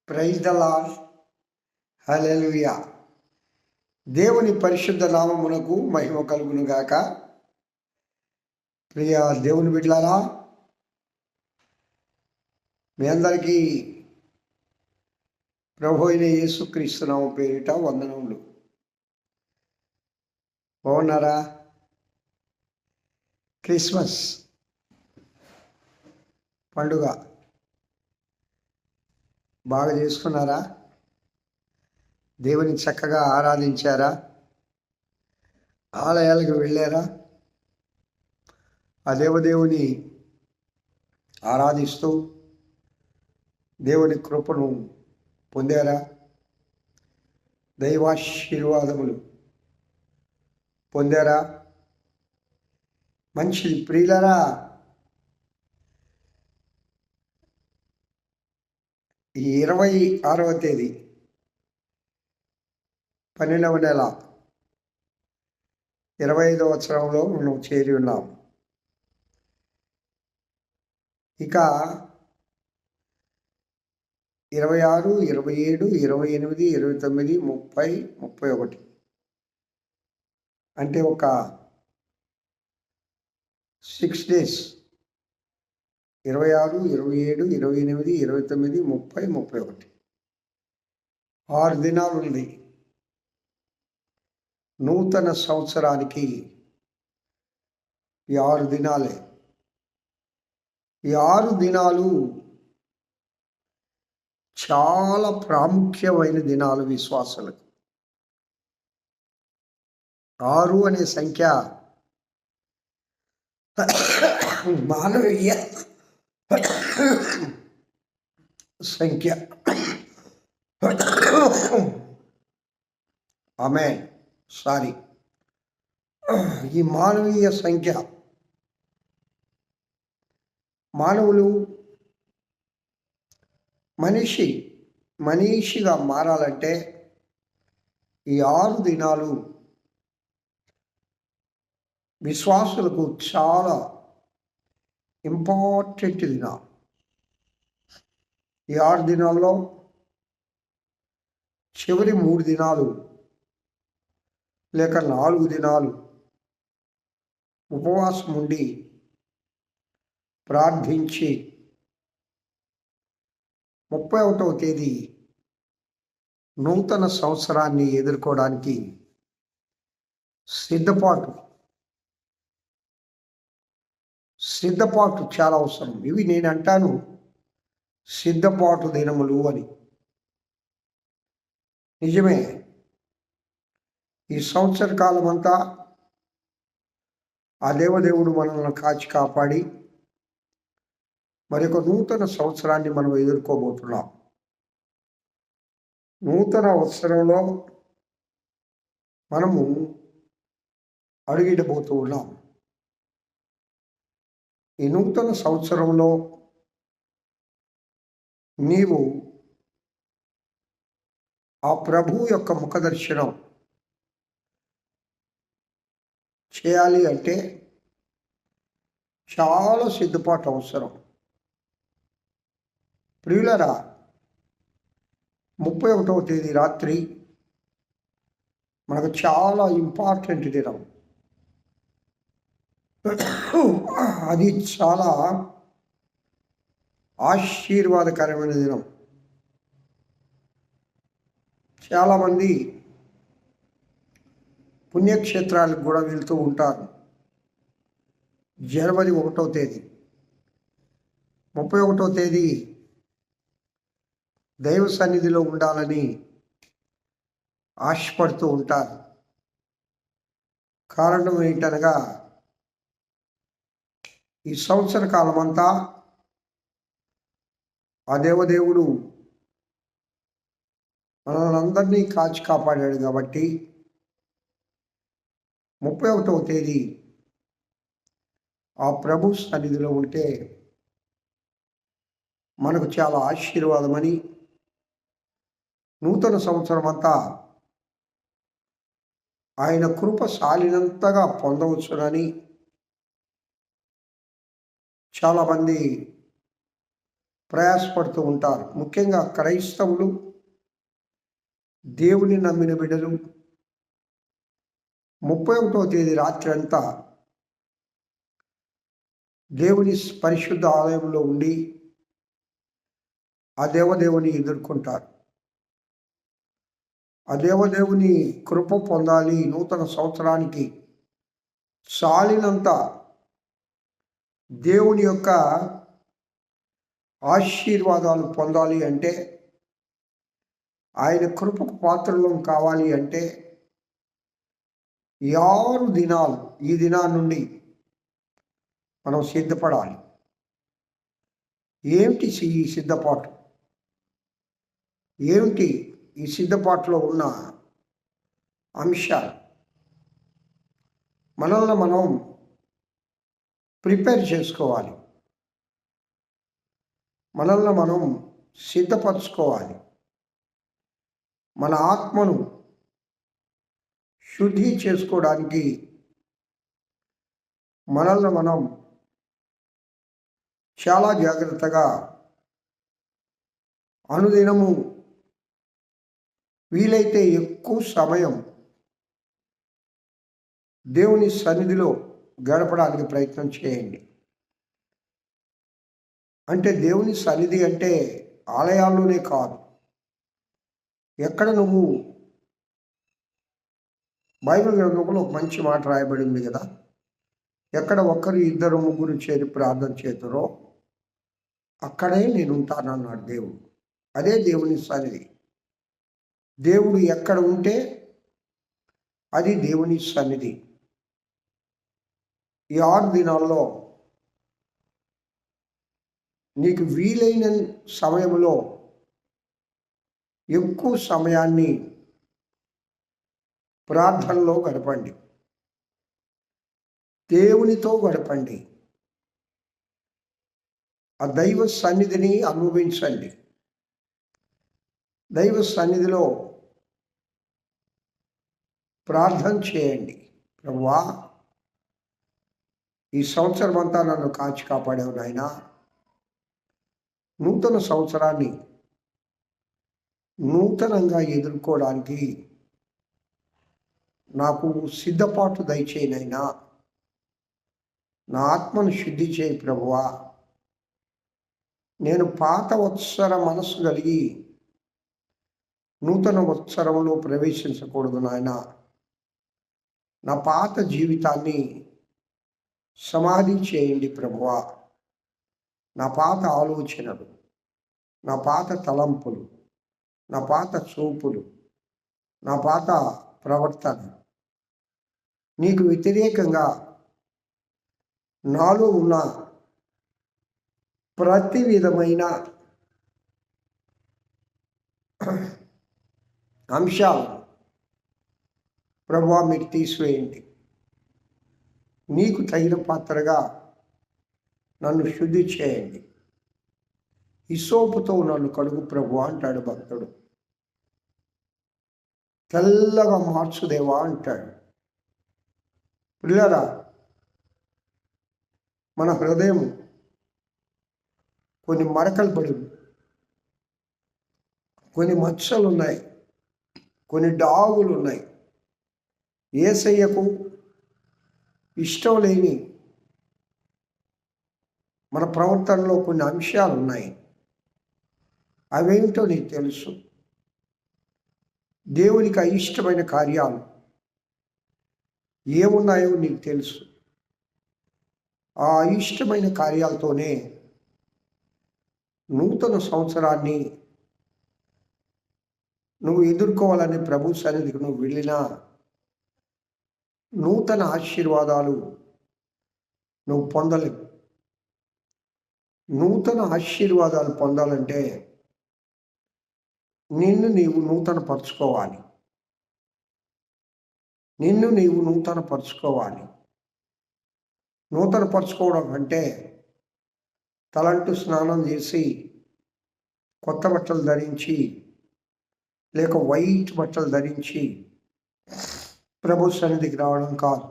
Praise the lord. హల్లెలూయా. దేవుని పరిశుద్ధ నామమునకు మహిమ కలుగును గాక. ప్రియ దేవుని బిడ్డలారా, మీ అందరికీ ప్రభు అయిన యేసుక్రీస్తు నామం పేరిట వందనములు. బాగున్నారా? క్రిస్మస్ పండుగ బాగా చేసుకున్నారా? దేవుని చక్కగా ఆరాధించారా? ఆలయాలకు వెళ్ళారా? ఆ దేవదేవుని ఆరాధిస్తూ దేవుని కృపను పొందారా? దైవాశీర్వాదములు పొందారా? మంచిది ప్రియులారా. ఈ 26వ తేదీ 12వ నెల 25వ సంవత్సరంలో మనం చేరి ఉన్నాం. ఇక 26, 27, 28, 29, 30, 31 అంటే ఒక 6 days. 26, 27, 28, 29, 30, 31 6 దినాలు ఉంది. నూతన సంవత్సరానికి ఈ 6 దినాలే. ఈ 6 దినాలు చాలా ప్రాముఖ్యమైన దినాలు విశ్వాసులకు. 6 అనే సంఖ్య మానవీయ సంఖ్య. ఈ మానవీయ సంఖ్య, మానవులు మనిషిగా మారాలంటే ఈ 6 దినాలు విశ్వాసులకు చాలా ఇంపార్టెంట్ దినాలు. ఈ 6 దినాల్లో చివరి 3 దినాలు లేక 4 దినాలు ఉపవాసం ఉండి ప్రార్థించి 31వ తేదీ నూతన సంవత్సరాన్ని ఎదుర్కోవడానికి సిద్ధపాటు చాలా అవసరం. ఇవి నేను అంటాను సిద్ధపాటు దినములు అని. నిజమే, ఈ సంవత్సర కాలం అంతా ఆ దేవదేవుడు మనల్ని కాచి కాపాడి మరి ఒక నూతన సంవత్సరాన్ని మనం ఎదుర్కోబోతున్నాం. నూతన సంవత్సరంలో మనము అడుగిడబోతూ ఉన్నాం. ఈ నూతన సంవత్సరంలో నీవు ఆ ప్రభు యొక్క ముఖదర్శనం చేయాలి అంటే చాలా సిద్ధపాటు అవసరం. ప్రియులరా, 31వ తేదీ రాత్రి మనకు చాలా ఇంపార్టెంట్ దినం. అది చాలా ఆశీర్వాదకరమైన దినం. చాలామంది పుణ్యక్షేత్రాలకు కూడా వెళ్తూ ఉంటారు. జనవరి 1వ తేదీ 31వ తేదీ దైవ సన్నిధిలో ఉండాలని ఆశపడుతూ ఉంటారు. కారణం ఏంటనగా ఈ సంవత్సర కాలం అంతా ఆ దేవదేవుడు మనల్ని అందరినీ కాచి కాపాడాడు కాబట్టి 31వ తేదీ ఆ ప్రభు సన్నిధిలో ఉంటే మనకు చాలా ఆశీర్వాదమని, నూతన సంవత్సరం అంతా ఆయన కృప సాలినంతగా పొందవచ్చునని చాలామంది ప్రయాసపడుతూ ఉంటారు. ముఖ్యంగా క్రైస్తవులు, దేవుని నమ్మిన బిడ్డలు 31వ తేదీ రాత్రి అంతా దేవుని పరిశుద్ధ ఆలయంలో ఉండి ఆ దేవదేవుని ఎదుర్కొంటారు. ఆ దేవదేవుని కృప పొందాలి, నూతన సంవత్సరానికి చాలినంత దేవుని యొక్క ఆశీర్వాదాలు పొందాలి అంటే, ఆయన కృపకు పాత్రలం కావాలి అంటే 6 దినాలు ఈ దినాల నుండి మనం సిద్ధపడాలి. ఏమిటి ఈ సిద్ధపాటు? ఏమిటి ఈ సిద్ధపాటులో ఉన్న అంశాలు? మనల్ని మనం ప్రిపేర్ చేసుకోవాలి, మనల్ని మనం సిద్ధపరచుకోవాలి. మన ఆత్మను శుద్ధి చేసుకోవడానికి మనల్ని మనం చాలా జాగ్రత్తగా అనుదినము వీలైతే ఎక్కువ సమయం దేవుని సన్నిధిలో గడపడానికి ప్రయత్నం చేయండి. అంటే దేవుని సన్నిధి అంటే ఆలయాల్లోనే కాదు, ఎక్కడ నువ్వు బైబిల్ గ్రంథంలో ఒక మంచి మాట రాయబడింది కదా, ఎక్కడ ఒక్కరు ఇద్దరు ముగ్గురు చేరి ప్రార్థన చేతురో అక్కడే నేను ఉంటానన్నాడు దేవుడు. అదే దేవుని సన్నిధి. దేవుడు ఎక్కడ ఉంటే అది దేవుని సన్నిధి. ఈ 6 దినాల్లో నీకు వీలైన సమయంలో ఎక్కువ సమయాన్ని ప్రార్థనలో గడపండి, దేవునితో గడపండి, ఆ దైవ సన్నిధిని అనుభవించండి. దైవ సన్నిధిలో ప్రార్థన చేయండి. ప్రభువా, ఈ సంవత్సరం అంతా నన్ను కాచి కాపాడావు నాయనా, నూతన సంవత్సరాన్ని నూతనంగా ఎదుర్కోవడానికి నాకు సిద్ధపాటు దయచేయనైనా, నా ఆత్మను శుద్ధి చేయి ప్రభువా. నేను పాత వత్సర మనసు కలిగి నూతన వత్సరంలో ప్రవేశించకూడదు నాయన. నా పాత జీవితాన్ని సమాధి చేయండి ప్రభువా. నా పాత ఆలోచనలు, నా పాత తలంపులు, నా పాత చూపులు, నా పాత ప్రవర్తన నీకు వ్యతిరేకంగా నాలో ఉన్న ప్రతి విధమైన అంశాలు ప్రభువా మీరు తీసివేయండి. నీకు తగిన పాత్రగా నన్ను శుద్ధి చేయండి. హిసోపుతో నన్ను కడుగు ప్రభువా అంటాడు భక్తుడు. తెల్లగా మార్చుదేవా అంటాడు. పిల్లరా, మన హృదయం కొన్ని మరకలు పడి, కొన్ని మచ్చలు ఉన్నాయి, కొన్ని డాగులు ఉన్నాయి. యేసయ్యకు ఇష్టం లేని మన ప్రవర్తనలో కొన్ని అంశాలు ఉన్నాయి. అవేంటో నీకు తెలుసు. దేవునికి అయిష్టమైన కార్యాలు ఏమున్నాయో నీకు తెలుసు. ఆ అయిష్టమైన కార్యాలతోనే నూతన సంవత్సరాన్ని నువ్వు ఎదుర్కోవాలని ప్రభు సన్నిధికి నువ్వు వెళ్ళినా నూతన ఆశీర్వాదాలు నువ్వు పొందలేవు. నూతన ఆశీర్వాదాలు పొందాలంటే నిన్ను నీవు నూతన పరుచుకోవాలి. నిన్ను నీవు నూతన పరుచుకోవాలి. నూతన పరుచుకోవడం అంటే తలంటు స్నానం చేసి కొత్త బట్టలు ధరించి లేక వైట్ బట్టలు ధరించి ప్రభు సన్నిధికి రావడం కాదు.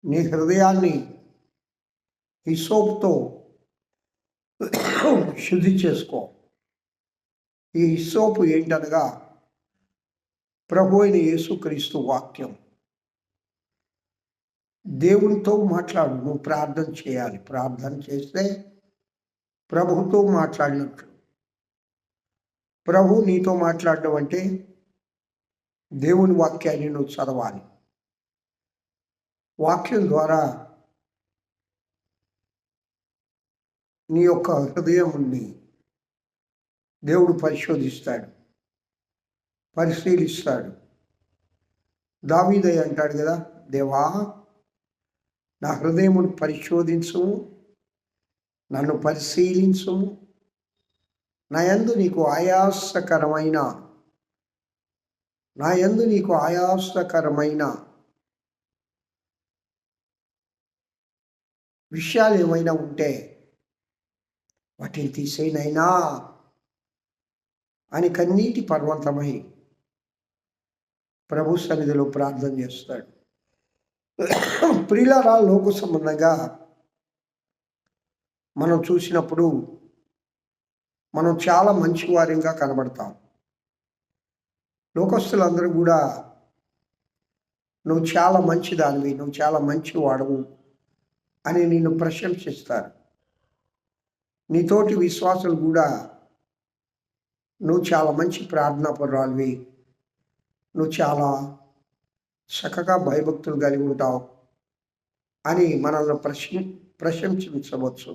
నీ హృదయాన్ని హిసోపుతో శుద్ధి చేసుకో. ఈ హిస్సోపు ఏంటనగా ప్రభు అయిన యేసుక్రీస్తు వాక్యం. దేవునితో మాట్లాడు. నువ్వు ప్రార్థన చేయాలి. ప్రార్థన చేస్తే ప్రభుతో మాట్లాడినట్లు. ప్రభు నీతో మాట్లాడడం అంటే దేవుని వాక్యాన్ని నువ్వు చదవాలి. వాక్యం ద్వారా నీ యొక్క హృదయాన్ని దేవుడు పరిశోధిస్తాడు, పరిశీలిస్తాడు. దావీదయ్య అంటాడు కదా, దేవా నా హృదయమును పరిశోధించు, నన్ను పరిశీలించు, నా యందు నీకు ఆయాసకరమైన విషయాలు ఏమైనా ఉంటే వాటిని తీసేనైనా అని కన్నీటి పర్వతమై ప్రభు సన్నిధిలో ప్రార్థన చేస్తాడు. ప్రియులారా, లోక సంబంధంగా మనం చూసినప్పుడు మనం చాలా మంచివారిగా కనబడతాం. లోకస్తులందరూ కూడా నువ్వు చాలా మంచిదానివి, నువ్వు చాలా మంచివాడవు అని నిన్ను ప్రశంసిస్తారు. నీతోటి విశ్వాసులు కూడా నువ్వు చాలా మంచి ప్రార్థనాపరురాలివి, నువ్వు చాలా చక్కగా భయభక్తులు కలిగి ఉంటావు అని మనల్ని ప్రశంసించవచ్చు.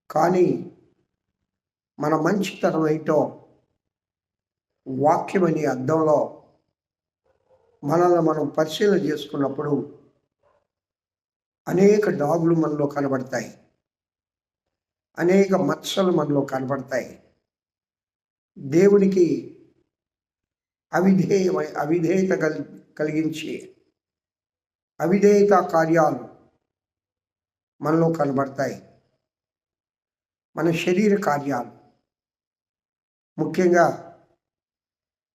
కానీ మన మంచితనం ఏంటో వాక్యమని అర్థంలో మనల్ని మనం పరిశీలన చేసుకున్నప్పుడు అనేక డాగులు మనలో కనబడతాయి, అనేక మత్సలు మనలో కనబడతాయి. దేవునికి అవిధేయత కలిగించి అవిధేయత కార్యాలు మనలో కనబడతాయి. మన శరీర కార్యాలు, ముఖ్యంగా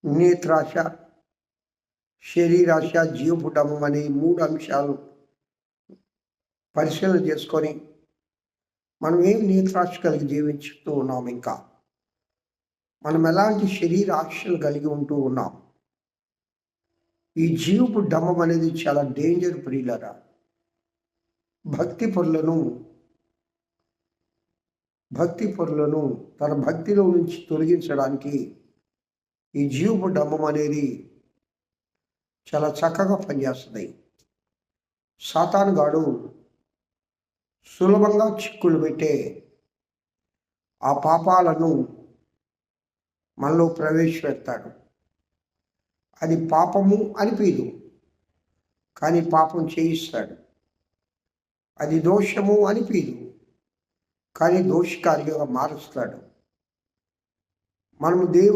నేత్రాశ, శరీరాశ, జీవపుటమం అనే 3 అంశాలు పరిశీలన చేసుకొని మనం ఏం నేత్రాశ కలిగి జీవించుతూ ఉన్నాం, ఇంకా మనం ఎలాంటి శరీర ఆశలు కలిగి ఉంటూ ఉన్నాం. ఈ జీవపు డమ్మం అనేది చాలా డేంజర్ ప్రియులరా. భక్తి పరులను తన భక్తిలో నుంచి తొలగించడానికి ఈ జీవపు డమ్మం అనేది చాలా చక్కగా పనిచేస్తుంది. సాతాను గాడు సులభంగా చిక్కులు పెట్టే ఆ పాపాలను మనలో ప్రవేశపెడతాడు. అది పాపము అనిపించదు, కానీ పాపం చేయిస్తాడు. అది దోషము అనిపించదు, కానీ దోషకారిగా మారుస్తాడు. మనము దేవుని